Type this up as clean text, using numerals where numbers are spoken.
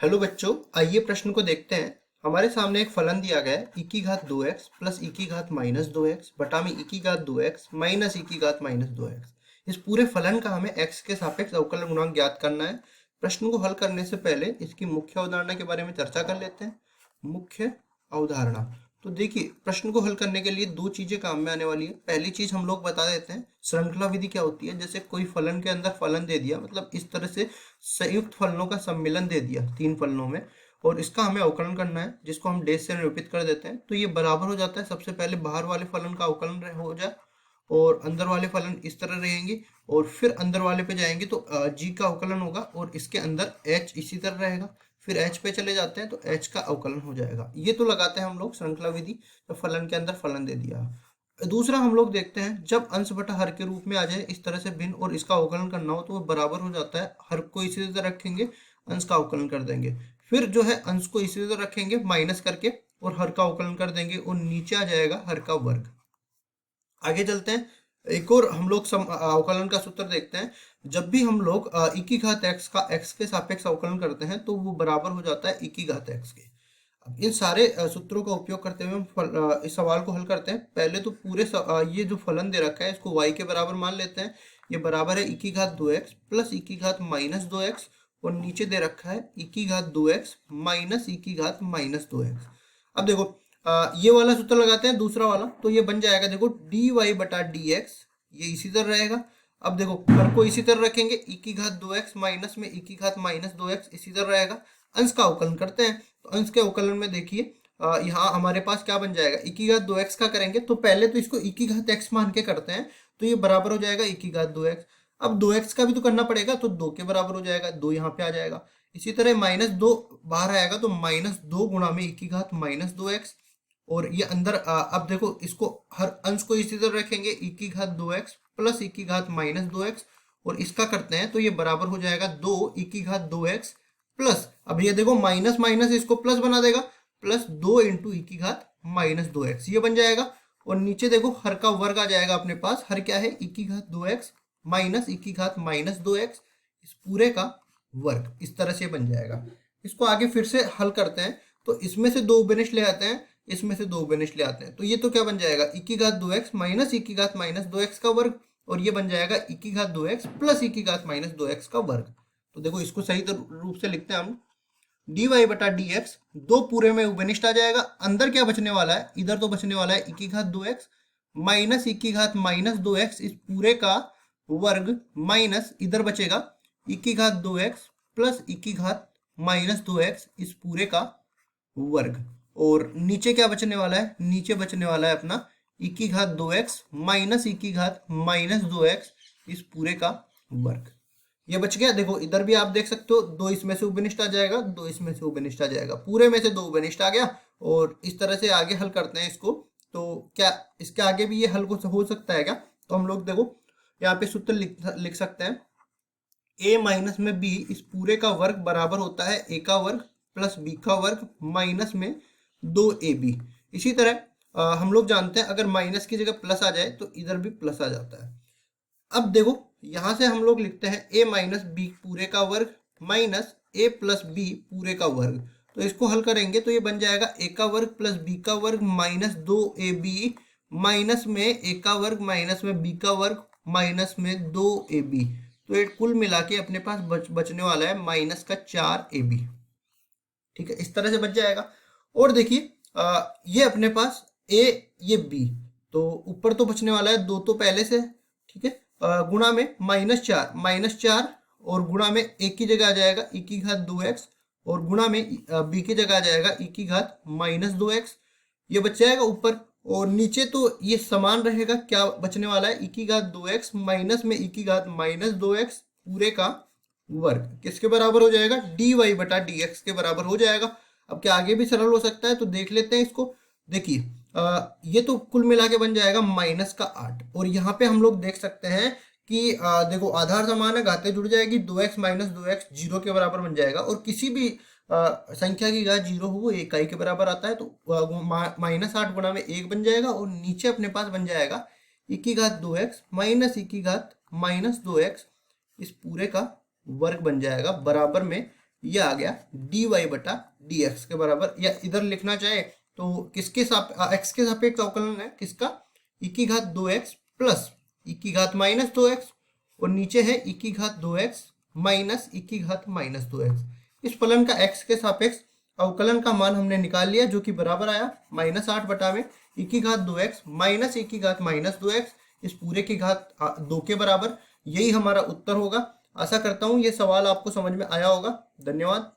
Hello बच्चों, आइए प्रश्न को देखते हैं। हमारे सामने एक फलन दिया गया है, ई की घात 2x प्लस ई की घात माइनस 2x बटा में ई की घात 2x माइनस ई की घात माइनस 2x। इस पूरे फलन का हमें x के सापेक्ष अवकलन गुणांक ज्ञात करना है। प्रश्न को हल करने से पहले इसकी मुख्य अवधारणा के बारे में चर्चा कर लेते हैं। मुख्य अवधारणा। तो देखिए, प्रश्न को हल करने के लिए दो चीजें काम में आने वाली है। पहली चीज हम लोग बता देते हैं, श्रृंखला विधि क्या होती है। जैसे कोई फलन के अंदर फलन दे दिया, मतलब इस तरह से संयुक्त फलनों का सम्मिलन दे दिया तीन फलनों में, और इसका हमें अवकलन करना है, जिसको हम डेश से निरूपित कर देते हैं। तो ये बराबर हो जाता है, सबसे पहले बाहर वाले फलन का अवकलन हो जाए और अंदर वाले फलन इस तरह रहेंगे, और फिर अंदर वाले पे जाएंगे तो जी का अवकलन होगा और इसके अंदर एच इसी तरह रहेगा। फिर एच पे चले जाते हैं तो एच का अवकलन हो जाएगा। ये तो लगाते हैं हम लोग श्रृंखला विधि, तो फलन के अंदर फलन दे दिया। दूसरा हम लोग देखते हैं, जब अंश बटा हर के रूप में आ जाए इस तरह से भिन्न और इसका अवकलन करना हो तो वो बराबर हो जाता है। हर को इसी तरह रखेंगे, अंश का अवकलन कर देंगे। फिर जो है अंश को इसी तरह रखेंगे माइनस करके और हर का अवकलन कर देंगे और नीचे आ जाएगा हर का वर्ग। आगे चलते हैं, एक और हम लोग अवकलन का सूत्र देखते हैं। जब भी हम लोग ई की घात एक्स का एक्स के सापेक्ष अवकलन करते हैं तो वो बराबर हो जाता है ई की घात एक्स के। अब इन सारे सूत्रों का उपयोग करते हुए हम इस सवाल को हल करते हैं। पहले तो पूरे ये जो फलन दे रखा है इसको y के बराबर मान लेते हैं। ये बराबर है ई की घात 2x प्लस ई की घात माइनस 2x, और नीचे दे रखा है ई की घात 2x माइनस ई की घात माइनस 2x। अब देखो, ये वाला सूत्र लगाते हैं दूसरा वाला, तो ये बन जाएगा, देखो डी वाई बटा डी एक्स, ये इसी तरह रहेगा। अब देखो हर को इसी तरह रखेंगे, ई की घात 2x माइनस में ई की घात माइनस 2x इसी तरह रहेगा। अंश का अवकलन करते हैं, तो अंश के अवकलन में देखिए यहाँ हमारे पास क्या बन जाएगा, ई की घात 2x का करेंगे तो पहले तो इसको ई की घात x मान के करते हैं, तो ये बराबर हो जाएगा ई की घात 2x। अब 2x का भी तो करना पड़ेगा, तो 2 के बराबर हो जाएगा, 2 यहाँ पे आ जाएगा। इसी तरह माइनस 2 बाहर आएगा तो माइनस 2 गुणा में ई की घात माइनस 2x, और ये अंदर अब देखो इसको हर अंश को इसी तरह रखेंगे, ई की घात 2x प्लस ई की घात माइनस 2x, और इसका करते हैं तो ये बराबर हो जाएगा 2 ई की घात 2x प्लस, अब ये देखो माइनस माइनस इसको प्लस बना देगा, प्लस 2 इंटू ई की घात माइनस 2x ये बन जाएगा। और नीचे देखो हर का वर्ग आ जाएगा अपने पास, हर क्या है ई की घात 2x माइनस ई की घात माइनस 2x, इस पूरे का वर्ग इस तरह से बन जाएगा। इसको आगे फिर से हल करते हैं, तो इसमें से दो बेनिश ले आते हैं, इसमें से दो बेनिश ले आते हैं, तो ये तो क्या बन जाएगा ई की घात 2x माइनस ई की घात माइनस 2x का वर्ग, और ये बन जाएगा ई की घात 2x प्लस ई की घात माइनस 2x का वर्ग। तो देखो इसको सही रूप से लिखते हैं हम, डी वाई बटा डी एक्स, दो पूरे में उभयनिष्ठ आ जाएगा। अंदर क्या बचने वाला है, इधर तो बचने वाला है ई की घात 2x माइनस ई की घात माइनस 2x इस पूरे का वर्ग, माइनस इधर बचेगा ई की घात 2x प्लस ई की घात माइनस 2x इस पूरे का वर्ग। और नीचे क्या बचने वाला है, नीचे बचने वाला है अपना ई की घात 2x माइनस ई की घात माइनस 2x इस पूरे का वर्ग। ये बच गया। देखो इधर भी आप देख सकते हो, दो इसमें से उभयनिष्ठ आ जाएगा, दो इसमें से उभयनिष्ठ आ जाएगा, पूरे में से दो उभयनिष्ठ आ गया। और इस तरह से आगे हल करते हैं इसको, तो क्या इसके आगे भी ये हल हो सकता है क्या, तो हम लोग देखो यहाँ पे सूत्र लिख सकते हैं, a माइनस में b इस पूरे का वर्ग बराबर होता है a का वर्ग प्लस b का वर्ग माइनस में 2ab। इसी तरह हम लोग जानते हैं अगर माइनस की जगह प्लस आ जाए तो इधर भी प्लस आ जाता है। अब देखो यहां से हम लोग लिखते हैं a माइनस बी पूरे का वर्ग माइनस a प्लस बी पूरे का वर्ग, तो इसको हल करेंगे तो ये बन जाएगा a का वर्ग प्लस b का वर्ग माइनस 2ab माइनस में a का वर्ग माइनस में b का वर्ग माइनस में 2ab। तो ये कुल मिला के अपने पास बचने वाला है माइनस का 4ab। ठीक है, इस तरह से बच जाएगा। और देखिए ये अपने पास a, ये b, तो ऊपर तो बचने वाला है, दो तो पहले से, ठीक है, गुणा में माइनस चार, और गुणा में एक की जगह आ जाएगा ई की घात 2x, और गुणा में b की जगह आ जाएगा ई की घात माइनस 2x, ये बच जाएगा ऊपर। और नीचे तो ये समान रहेगा, क्या बचने वाला है ई की घात 2x माइनस में ई की घात माइनस 2x पूरे का वर्ग, किसके बराबर हो जाएगा, डी वाई बटा डी एक्स के बराबर हो जाएगा। अब क्या आगे भी सरल हो सकता है, तो देख लेते हैं इसको। देखिए ये तो कुल मिला के बन जाएगा माइनस का 8, और यहाँ पे हम लोग देख सकते हैं कि देखो आधार समान है, घातें जुड़ जाएगी, 2x माइनस 2x 0 के बराबर बन जाएगा, और किसी भी संख्या की घात 0 हो वो इकाई के बराबर आता है, तो माइनस 8 गुणा में 1 बन जाएगा, और नीचे अपने पास बन जाएगा ई की घात 2x माइनस ई की घात माइनस 2x इस पूरे का वर्ग बन जाएगा, बराबर में ये आ गया dy बटा dx के बराबर, या इधर लिखना चाहे तो किसके x के सापेक्ष अवकलन है किसका, e की घात 2x प्लस e की घात माइनस 2x, और नीचे है e की घात 2x माइनस e की घात माइनस 2x। इस फलन का x के सापेक्ष अवकलन का मान हमने निकाल लिया, जो कि बराबर आया -8 बटा में e की घात 2x माइनस e की घात माइनस 2x, इस पूरे की घात 2 के बराबर। यही हमारा उत्तर होगा। आशा करता हूँ ये सवाल आपको समझ में आया होगा। धन्यवाद।